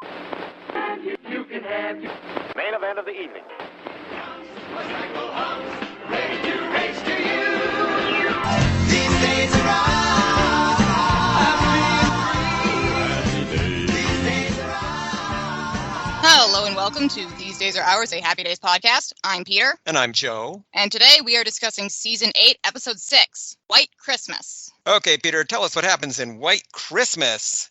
Main event of the evening. These days are Hello and welcome to These Days Are Ours, a Happy Days podcast. I'm Peter. And I'm Joe. And today we are discussing Season 8, Episode 6, White Christmas. Okay, Peter, tell us what happens in White Christmas.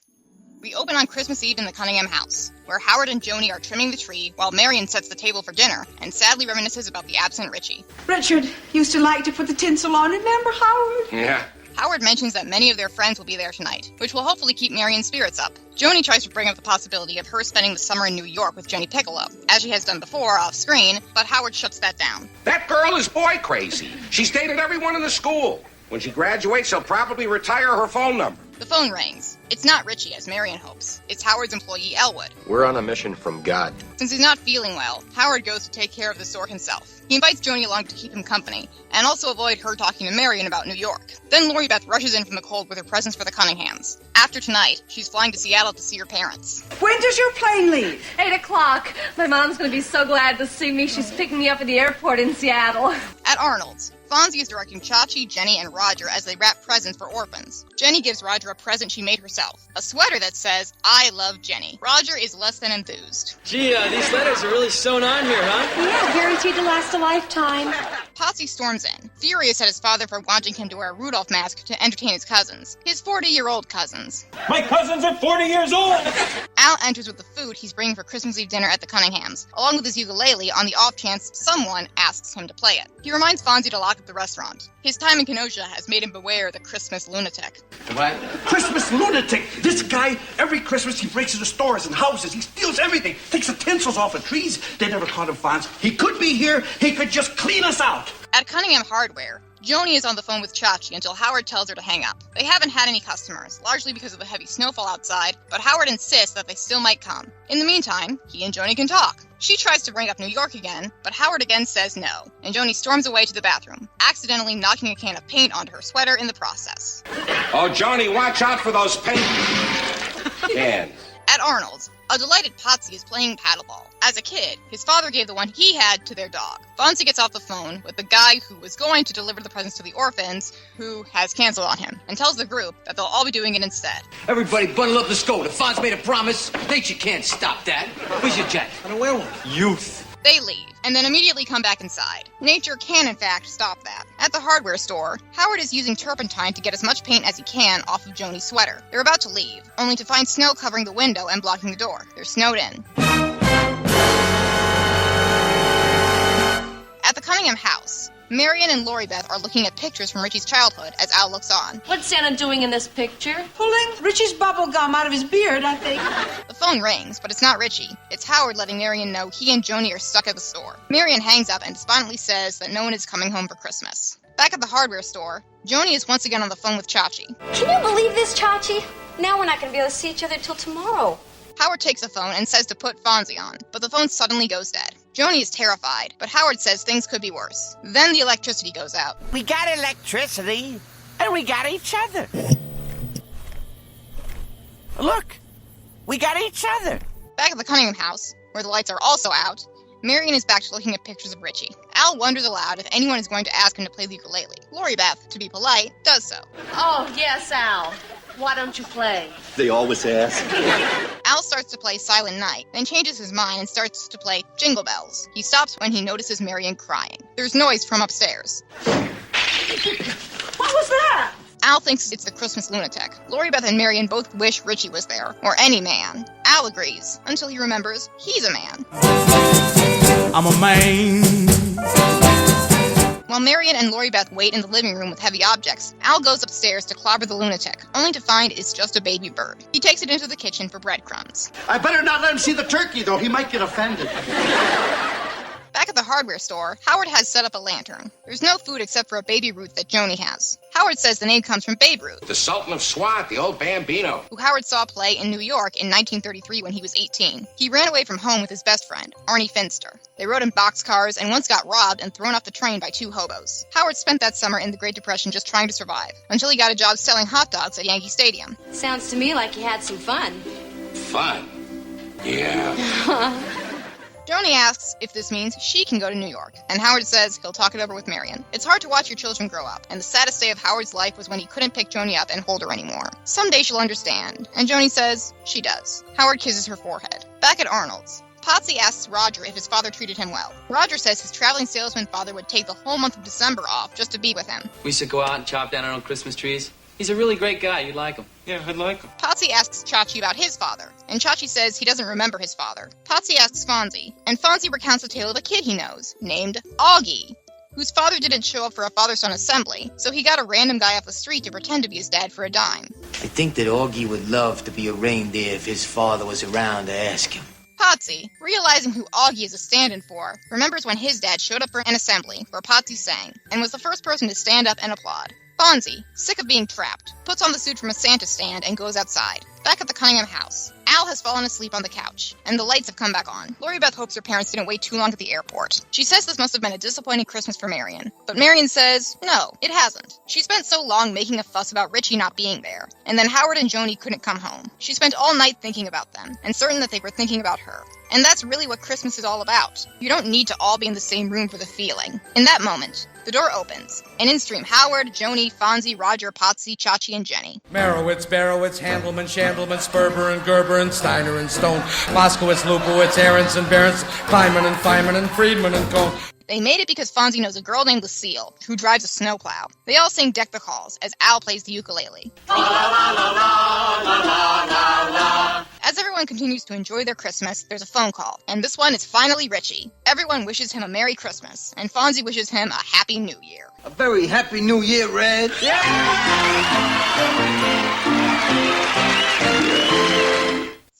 We open on Christmas Eve in the Cunningham house, where Howard and Joni are trimming the tree while Marion sets the table for dinner and sadly reminisces about the absent Richie. Richard used to like to put the tinsel on, remember, Howard? Yeah. Howard mentions that many of their friends will be there tonight, which will hopefully keep Marion's spirits up. Joni tries to bring up the possibility of her spending the summer in New York with Jenny Piccolo, as she has done before off-screen, but Howard shuts that down. That girl is boy crazy. She's dated everyone in the school. When she graduates, she'll probably retire her phone number. The phone rings. It's not Richie, as Marion hopes. It's Howard's employee, Elwood. We're on a mission from God. Since he's not feeling well, Howard goes to take care of the store himself. He invites Joni along to keep him company, and also avoid her talking to Marion about New York. Then Lori Beth rushes in from the cold with her presents for the Cunninghams. After tonight, she's flying to Seattle to see her parents. When does your plane leave? 8 o'clock. My mom's going to be so glad to see me. She's picking me up at the airport in Seattle. At Arnold's, Fonzie is directing Chachi, Jenny, and Roger as they wrap presents for orphans. Jenny gives Roger a present she made herself, a sweater that says, "I love Jenny." Roger is less than enthused. Gee, these letters are really sewn on here, huh? Yeah, guaranteed to last a lifetime. Potsy storms in, furious at his father for wanting him to wear a Rudolph mask to entertain his cousins, his 40-year-old cousins. My cousins are 40 years old! Al enters with the food he's bringing for Christmas Eve dinner at the Cunninghams, along with his ukulele on the off chance someone asks him to play it. He reminds Fonzie to lock up the restaurant. His time in Kenosha has made him beware the Christmas lunatic. What? Christmas lunatic! This guy, every Christmas he breaks into stores and houses. He steals everything. Takes the tinsels off of trees. They never caught him, Fonz. He could be here. He could just clean us out. At Cunningham Hardware, Joni is on the phone with Chachi until Howard tells her to hang up. They haven't had any customers, largely because of the heavy snowfall outside, but Howard insists that they still might come. In the meantime, he and Joni can talk. She tries to bring up New York again, but Howard again says no, and Joni storms away to the bathroom, accidentally knocking a can of paint onto her sweater in the process. Oh, Johnny, watch out for those paint cans. At Arnold's, a delighted Potsy is playing paddleball. As a kid, his father gave the one he had to their dog. Fonzie gets off the phone with the guy who was going to deliver the presents to the orphans, who has canceled on him, and tells the group that they'll all be doing it instead. Everybody bundle up, let's go. The Fonz made a promise. Nature can't stop that. Where's your jacket? I don't wear one. Youth. They leave, and then immediately come back inside. Nature can, in fact, stop that. At the hardware store, Howard is using turpentine to get as much paint as he can off of Joni's sweater. They're about to leave, only to find snow covering the window and blocking the door. They're snowed in. At the Cunningham house, Marion and Lori Beth are looking at pictures from Richie's childhood as Al looks on. What's Santa doing in this picture? Pulling Richie's bubble gum out of his beard, I think. The phone rings, but it's not Richie. It's Howard letting Marion know he and Joni are stuck at the store. Marion hangs up and despondently says that no one is coming home for Christmas. Back at the hardware store, Joni is once again on the phone with Chachi. Can you believe this, Chachi? Now we're not going to be able to see each other till tomorrow. Howard takes the phone and says to put Fonzie on, but the phone suddenly goes dead. Joni is terrified, but Howard says things could be worse. Then the electricity goes out. We got electricity, and we got each other. Look, we got each other. Back at the Cunningham house, where the lights are also out, Marion is back to looking at pictures of Richie. Al wonders aloud if anyone is going to ask him to play the ukulele. Lori Beth, to be polite, does so. Oh, yes, Al. Why don't you play? They always ask. Al starts to play Silent Night, then changes his mind and starts to play Jingle Bells. He stops when he notices Marion crying. There's noise from upstairs. What was that? Al thinks it's the Christmas lunatic. Lori Beth and Marion both wish Richie was there, or any man. Al agrees, until he remembers he's a man. I'm a man. While Marion and Lori Beth wait in the living room with heavy objects, Al goes upstairs to clobber the lunatic, only to find it's just a baby bird. He takes it into the kitchen for breadcrumbs. I better not let him see the turkey, though. He might get offended. Back at the hardware store, Howard has set up a lantern. There's no food except for a Baby Ruth that Joni has. Howard says the name comes from Babe Ruth, The Sultan of Swat, the old Bambino. who Howard saw play in New York in 1933 when he was 18. He ran away from home with his best friend, Arnie Finster. They rode in boxcars and once got robbed and thrown off the train by two hobos. Howard spent that summer in the Great Depression just trying to survive, until he got a job selling hot dogs at Yankee Stadium. Sounds to me like you had some fun. Fun. Yeah. Joni asks if this means she can go to New York, and Howard says he'll talk it over with Marion. It's hard to watch your children grow up, and the saddest day of Howard's life was when he couldn't pick Joni up and hold her anymore. Someday she'll understand, and Joni says she does. Howard kisses her forehead. Back at Arnold's, Potsy asks Roger if his father treated him well. Roger says his traveling salesman father would take the whole month of December off just to be with him. We used to go out and chop down our own Christmas trees. He's a really great guy. You'd like him. Yeah, I'd like him. Potsy asks Chachi about his father, and Chachi says he doesn't remember his father. Potsy asks Fonzie, and Fonzie recounts the tale of a kid he knows, named Augie, whose father didn't show up for a father-son assembly, so he got a random guy off the street to pretend to be his dad for a dime. I think that Augie would love to be a reindeer if his father was around to ask him. Potsy, realizing who Augie is a stand-in for, remembers when his dad showed up for an assembly where Potsy sang, and was the first person to stand up and applaud. Fonzie, sick of being trapped, puts on the suit from a Santa stand and goes outside. Back at the Cunningham house, Al has fallen asleep on the couch, and the lights have come back on. Lori Beth hopes her parents didn't wait too long at the airport. She says this must have been a disappointing Christmas for Marion. But Marion says, no, it hasn't. She spent so long making a fuss about Richie not being there, and then Howard and Joni couldn't come home. She spent all night thinking about them, and certain that they were thinking about her. And that's really what Christmas is all about. You don't need to all be in the same room for the feeling. In that moment, the door opens, and in stream Howard, Joni, Fonzie, Roger, Potsy, Chachi, and Jenny. Merowitz, Barowitz, Handelman, Shandelman, Sperber and Gerber and Steiner and Stone, Moskowitz, Lupowitz, Aronson, Behrens, Kleiman and Feynman and Friedman and Cohn. They made it because Fonzie knows a girl named Lucille, who drives a snowplow. They all sing Deck the Halls, as Al plays the ukulele. As everyone continues to enjoy their Christmas, there's a phone call, and this one is finally Richie. Everyone wishes him a Merry Christmas, and Fonzie wishes him a Happy New Year. A very Happy New Year, Red.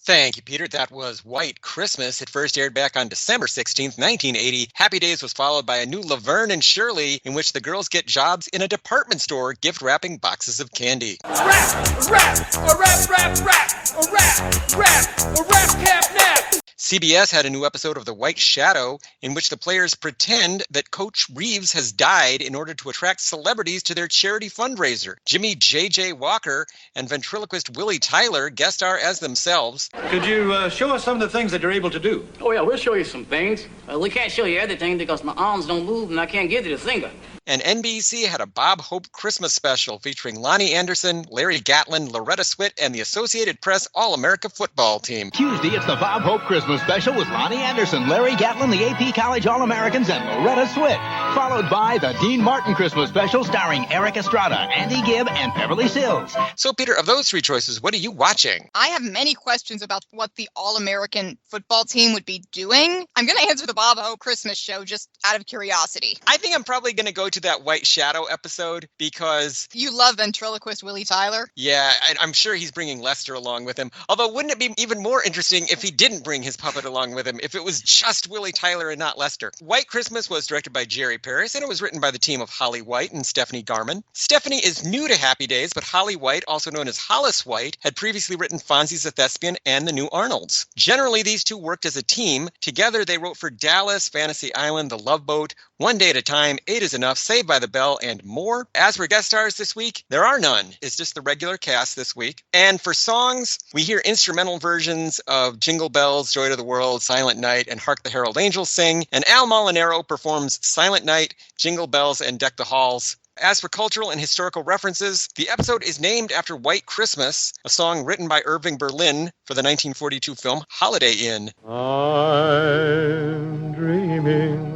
Thank you, Peter. That was White Christmas. It first aired back on December 16th, 1980. Happy Days was followed by a new Laverne and Shirley, in which the girls get jobs in a department store gift wrapping boxes of candy. Rap, rap, a rap, rap, rap, a rap, rap, a rap, cap, nap. CBS had a new episode of The White Shadow, in which the players pretend that Coach Reeves has died in order to attract celebrities to their charity fundraiser. Jimmy J.J. Walker and ventriloquist Willie Tyler guest star as themselves. Could you show us some of the things that you're able to do? Oh, yeah, we'll show you some things. We can't show you everything because my arms don't move and I can't give you the finger. And NBC had a Bob Hope Christmas special featuring Lonnie Anderson, Larry Gatlin, Loretta Swit, and the Associated Press All-America football team. Tuesday, it's the Bob Hope Christmas special with Lonnie Anderson, Larry Gatlin, the AP College All-Americans, and Loretta Swit. Followed by the Dean Martin Christmas special starring Eric Estrada, Andy Gibb, and Beverly Sills. So, Peter, of those three choices, what are you watching? I have many questions about what the All-American football team would be doing. I'm going to answer the Bob Hope Christmas show just out of curiosity. I think I'm probably going to go to that White Shadow episode because... You love ventriloquist Willie Tyler? Yeah, I'm sure he's bringing Lester along with him. Although, wouldn't it be even more interesting if he didn't bring his puppet along with him, if it was just Willie Tyler and not Lester? White Christmas was directed by Jerry Paris, and it was written by the team of Holly White and Stephanie Garman. Stephanie is new to Happy Days, but Holly White, also known as Hollis White, had previously written Fonzie's a Thespian and The New Arnolds. Generally, these two worked as a team. Together, they wrote for Dallas, Fantasy Island, The Love Boat, One Day at a Time, 8 is Enough, Saved by the Bell, and more. As for guest stars this week, there are none. It's just the regular cast this week. And for songs, we hear instrumental versions of Jingle Bells, Joy to the World, Silent Night, and Hark the Herald Angels Sing. And Al Molinaro performs Silent Night, Jingle Bells, and Deck the Halls. As for cultural and historical references, the episode is named after White Christmas, a song written by Irving Berlin for the 1942 film Holiday Inn. I'm dreaming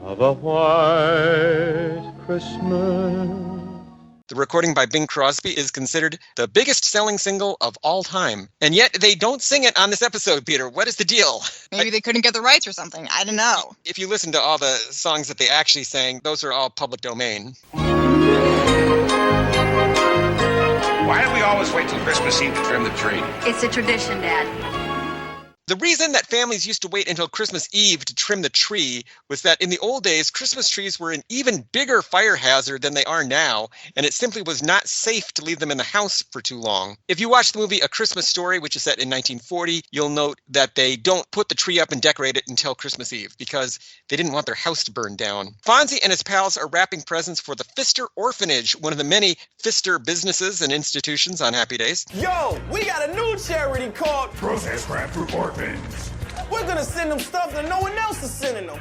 of a white Christmas. The recording by Bing Crosby is considered the biggest selling single of all time. And yet they don't sing it on this episode, Peter. What is the deal? Maybe they couldn't get the rights or something. I don't know. If you listen to all the songs that they actually sang, those are all public domain. Why do we always wait till Christmas Eve to trim the tree? It's a tradition, Dad. The reason that families used to wait until Christmas Eve to trim the tree was that in the old days, Christmas trees were an even bigger fire hazard than they are now, and it simply was not safe to leave them in the house for too long. If you watch the movie A Christmas Story, which is set in 1940, you'll note that they don't put the tree up and decorate it until Christmas Eve because they didn't want their house to burn down. Fonzie and his pals are wrapping presents for the Pfister Orphanage, one of the many Pfister businesses and institutions on Happy Days. Yo, we got a new charity called Process Craft Group Orphanage. orphans. We're gonna send them stuff that no one else is sending them.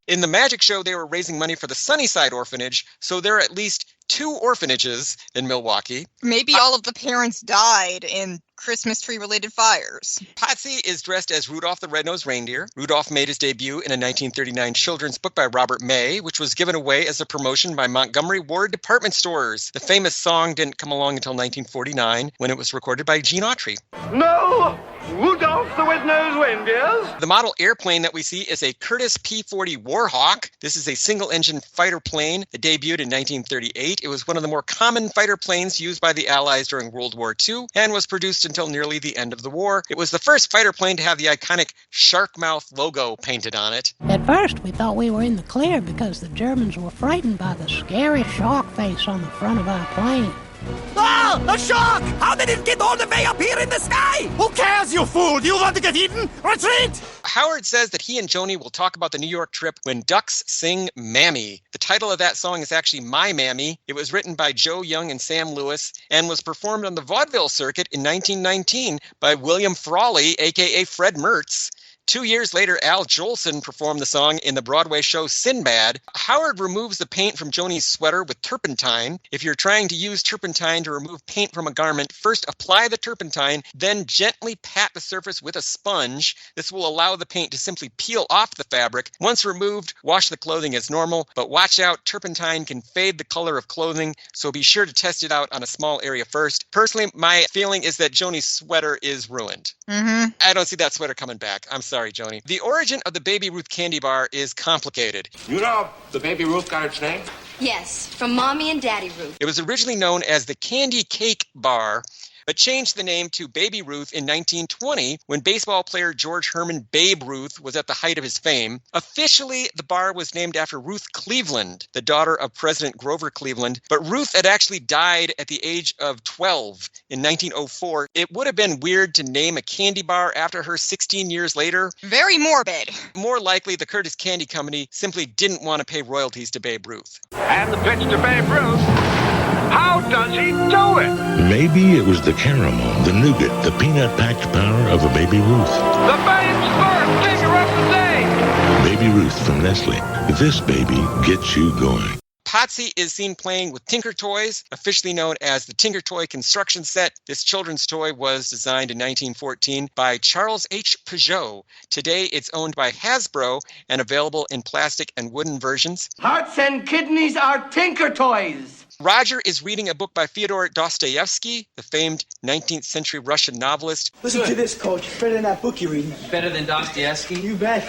In the magic show, they were raising money for the Sunnyside Orphanage, so there are at least 2 orphanages in Milwaukee. Maybe all of the parents died in Christmas tree-related fires. Patsy is dressed as Rudolph the Red-Nosed Reindeer. Rudolph made his debut in a 1939 children's book by Robert May, which was given away as a promotion by Montgomery Ward department stores. The famous song didn't come along until 1949, when it was recorded by Gene Autry. No! Rudolph the Red-Nosed Reindeers? The model airplane that we see is a Curtiss P-40 Warhawk. This is a single-engine fighter plane. It debuted in 1938. It was one of the more common fighter planes used by the Allies during World War II and was produced until nearly the end of the war. It was the first fighter plane to have the iconic shark mouth logo painted on it. At first, we thought we were in the clear because the Germans were frightened by the scary shark face on the front of our plane. Oh, a shark! How did it get all the way up here in the sky? Who cares, you fool? Do you want to get eaten? Retreat! Howard says that he and Joni will talk about the New York trip when ducks sing Mammy. The title of that song is actually My Mammy. It was written by Joe Young and Sam Lewis and was performed on the vaudeville circuit in 1919 by William Frawley, a.k.a. Fred Mertz. 2 years later, Al Jolson performed the song in the Broadway show Sinbad. Howard removes the paint from Joni's sweater with turpentine. If you're trying to use turpentine to remove paint from a garment, first apply the turpentine, then gently pat the surface with a sponge. This will allow the paint to simply peel off the fabric. Once removed, wash the clothing as normal, but watch out, turpentine can fade the color of clothing, so be sure to test it out on a small area first. Personally, my feeling is that Joni's sweater is ruined. I don't see that sweater coming back. I'm sorry, Joni. The origin of the Baby Ruth candy bar is complicated. You know how the Baby Ruth got its name? Yes, from Mommy and Daddy Ruth. It was originally known as the Candy Cake Bar, but changed the name to Baby Ruth in 1920 when baseball player George Herman Babe Ruth was at the height of his fame. Officially, the bar was named after Ruth Cleveland, the daughter of President Grover Cleveland, but Ruth had actually died at the age of 12 in 1904. It would have been weird to name a candy bar after her 16 years later. Very morbid. More likely, the Curtis Candy Company simply didn't want to pay royalties to Babe Ruth. And the pitch to Babe Ruth. How does he do it? Maybe it was the caramel, the nougat, the peanut-packed power of a Baby Ruth. The Babe's first figure of the day. Baby Ruth from Nestle. This baby gets you going. Patsy is seen playing with Tinker Toys, officially known as the Tinker Toy Construction Set. This children's toy was designed in 1914 by Charles H. Peugeot. Today, it's owned by Hasbro and available in plastic and wooden versions. Hearts and kidneys are Tinker Toys. Roger is reading a book by Fyodor Dostoevsky, the famed 19th century Russian novelist. Listen to this, Coach. Better than that book you're reading. Better than Dostoevsky? You bet.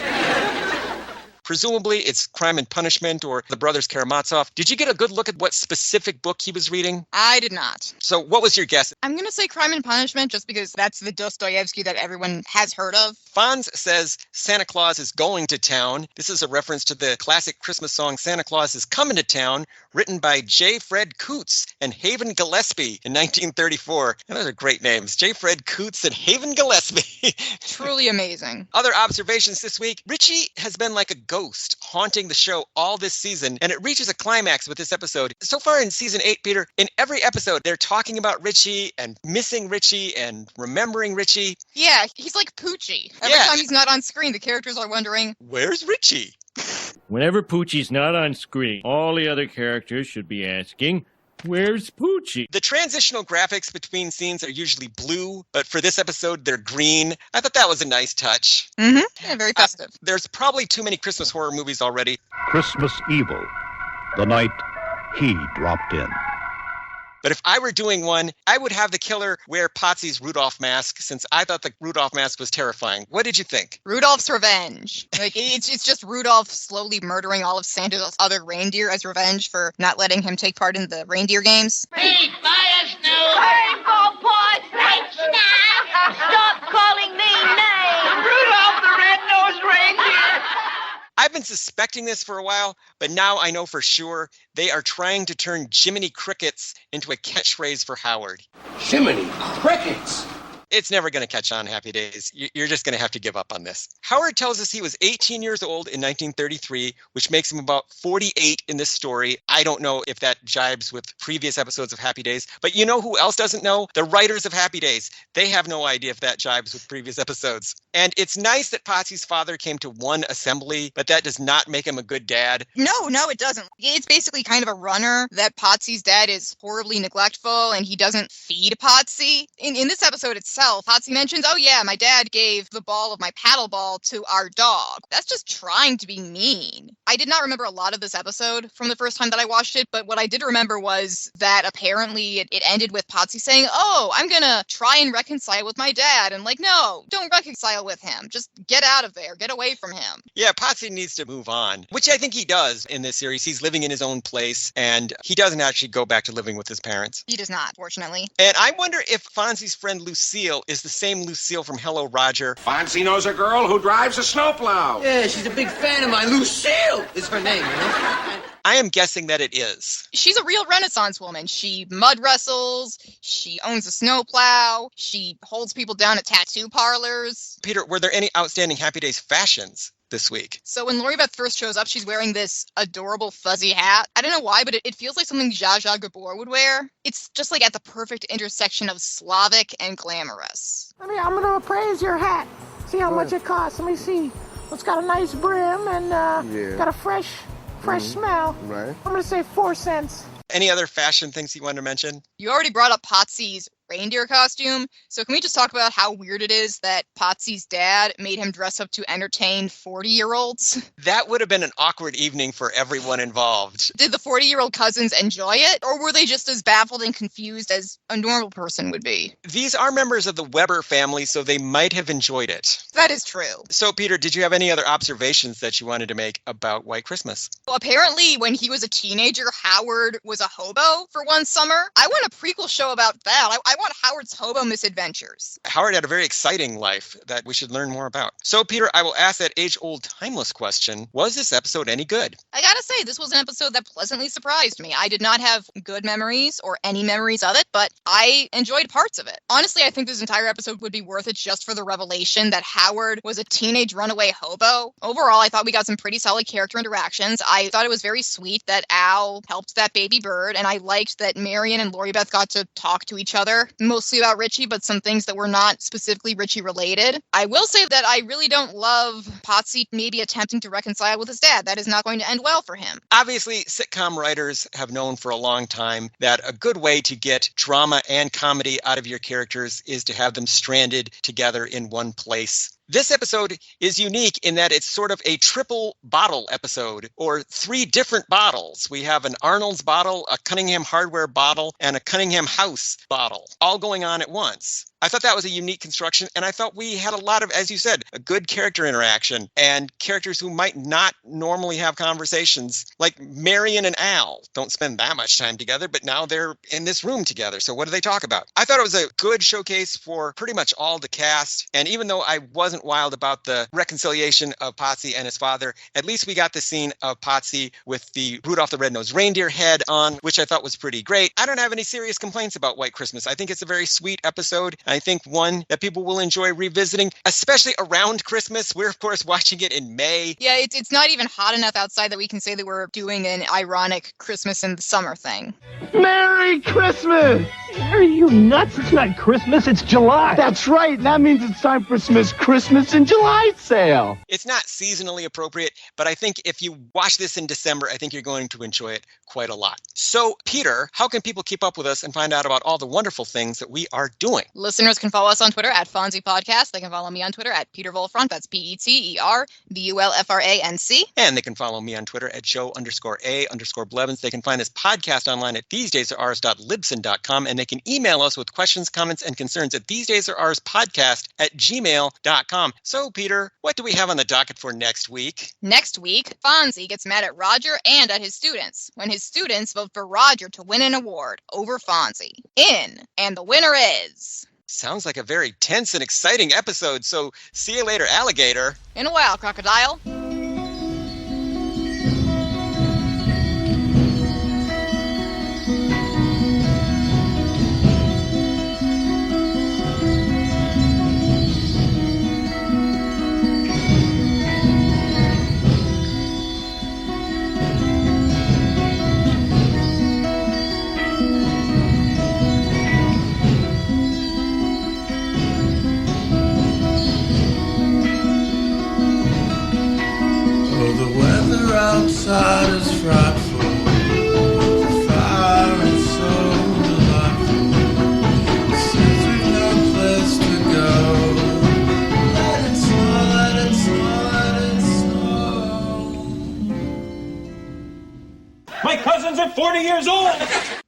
Presumably, it's Crime and Punishment or The Brothers Karamazov. Did you get a good look at what specific book he was reading? I did not. So what was your guess? I'm going to say Crime and Punishment just because that's the Dostoevsky that everyone has heard of. Fonz says Santa Claus is going to town. This is a reference to the classic Christmas song Santa Claus is Coming to Town, written by J. Fred Coots and Haven Gillespie in 1934. And those are great names. J. Fred Coots and Haven Gillespie. Truly amazing. Other observations this week. Richie has been like a ghost haunting the show all this season, and it reaches a climax with this episode. So far in season 8, Peter, in every episode, they're talking about Richie and missing Richie and remembering Richie. Yeah, he's like Poochie. Every time he's not on screen, the characters are wondering, where's Richie? Whenever Poochie's not on screen, all the other characters should be asking, where's Poochie? The transitional graphics between scenes are usually blue, but for this episode, they're green. I thought that was a nice touch. Yeah, very festive. There's probably too many Christmas horror movies already. Christmas Evil, the night he dropped in. But if I were doing one, I would have the killer wear Patsy's Rudolph mask, since I thought the Rudolph mask was terrifying. What did you think? Rudolph's revenge. Like it's just Rudolph slowly murdering all of Santa's other reindeer as revenge for not letting him take part in the reindeer games. Please buy us new rainbow boy. Thanks now. Stop calling me names. Rudolph the Red-Nosed Reindeer. I've been suspecting this for a while, but now I know for sure they are trying to turn Jiminy Crickets into a catchphrase for Howard. Jiminy Crickets? It's never going to catch on, Happy Days. You're just going to have to give up on this. Howard tells us he was 18 years old in 1933, which makes him about 48 in this story. I don't know if that jibes with previous episodes of Happy Days, but you know who else doesn't know? The writers of Happy Days. They have no idea if that jibes with previous episodes. And it's nice that Potsy's father came to one assembly, but that does not make him a good dad. No, it doesn't. It's basically kind of a runner that Potsy's dad is horribly neglectful and he doesn't feed Potsy. In this episode itself, Potsy mentions, oh yeah, my dad gave the ball of my paddle ball to our dog. That's just trying to be mean. I did not remember a lot of this episode from the first time that I watched it, but what I did remember was that apparently it ended with Potsy saying, oh, I'm gonna try and reconcile with my dad. And like, no, don't reconcile with him. Just get out of there. Get away from him. Yeah, Potsy needs to move on, which I think he does in this series. He's living in his own place, and he doesn't actually go back to living with his parents. He does not, fortunately. And I wonder if Fonzie's friend Lucille is the same Lucille from Hello, Roger. Fonzie knows a girl who drives a snowplow. Yeah, she's a big fan of mine. Lucille is her name, you know? I am guessing that it is. She's a real Renaissance woman. She mud wrestles. She owns a snowplow. She holds people down at tattoo parlors. Peter, were there any outstanding Happy Days fashions this week? So when Lori Beth first shows up, she's wearing this adorable fuzzy hat. I don't know why, but it feels like something Zsa Zsa Gabor would wear. It's just like at the perfect intersection of Slavic and glamorous. I'm going to appraise your hat. See how much it costs. Let me see. It's got a nice brim and got a fresh smell. Right. I'm going to say 4 cents. Any other fashion things you want to mention? You already brought up Potsy's reindeer costume. So can we just talk about how weird it is that Potsy's dad made him dress up to entertain 40-year-olds? That would have been an awkward evening for everyone involved. Did the 40-year-old cousins enjoy it? Or were they just as baffled and confused as a normal person would be? These are members of the Weber family, so they might have enjoyed it. That is true. So, Peter, did you have any other observations that you wanted to make about White Christmas? Well, apparently, when he was a teenager, Howard was a hobo for one summer. I want a prequel show about that. I want Howard's hobo misadventures. Howard had a very exciting life that we should learn more about. So, Peter, I will ask that age-old timeless question. Was this episode any good? I gotta say, this was an episode that pleasantly surprised me. I did not have good memories or any memories of it, but I enjoyed parts of it. Honestly, I think this entire episode would be worth it just for the revelation that Howard was a teenage runaway hobo. Overall, I thought we got some pretty solid character interactions. I thought it was very sweet that Al helped that baby bird, and I liked that Marion and Lori Beth got to talk to each other, mostly about Richie, but some things that were not specifically Richie related. I will say that I really don't love Potsy maybe attempting to reconcile with his dad. That is not going to end well for him. Obviously, sitcom writers have known for a long time that a good way to get drama and comedy out of your characters is to have them stranded together in one place. This episode is unique in that it's sort of a triple bottle episode, or 3 different bottles. We have an Arnold's bottle, a Cunningham hardware bottle, and a Cunningham house bottle, all going on at once. I thought that was a unique construction, and I thought we had a lot of, as you said, a good character interaction, and characters who might not normally have conversations, like Marion and Al. Don't spend that much time together, but now they're in this room together, so what do they talk about? I thought it was a good showcase for pretty much all the cast, and even though I wasn't wild about the reconciliation of Potsy and his father, at least we got the scene of Potsy with the Rudolph the Red-Nosed Reindeer head on, which I thought was pretty great. I don't have any serious complaints about White Christmas. I think it's a very sweet episode. I think one that people will enjoy revisiting, especially around Christmas. We're, of course, watching it in May. Yeah, it's not even hot enough outside that we can say that we're doing an ironic Christmas in the summer thing. Merry Christmas! Are you nuts? It's not Christmas, it's July. That's right. That means it's time for Smith's Christmas in July sale. It's not seasonally appropriate, but I think if you watch this in December, I think you're going to enjoy it quite a lot. So, Peter, how can people keep up with us and find out about all the wonderful things that we are doing? Listeners can follow us on Twitter at Fonzie Podcast. They can follow me on Twitter at Peter Volfranc. That's PeterVulfranc. And they can follow me on Twitter at Joe_A_Blevins. They can find this podcast online at thesedaysareurs.libsyn.com, and they can email us with questions, comments, and concerns at thesedaysareuspodcast@gmail.com. So, Peter, what do we have on the docket for next week? Next week, Fonzie gets mad at Roger and at his students when his students vote for Roger to win an award over Fonzie. And the winner is... Sounds like a very tense and exciting episode, so see you later, alligator. In a while, crocodile. outside is frightful. The fire is so delightful. Since we've no place to go, let it snow, let it snow, let it snow. My cousins are 40 years old.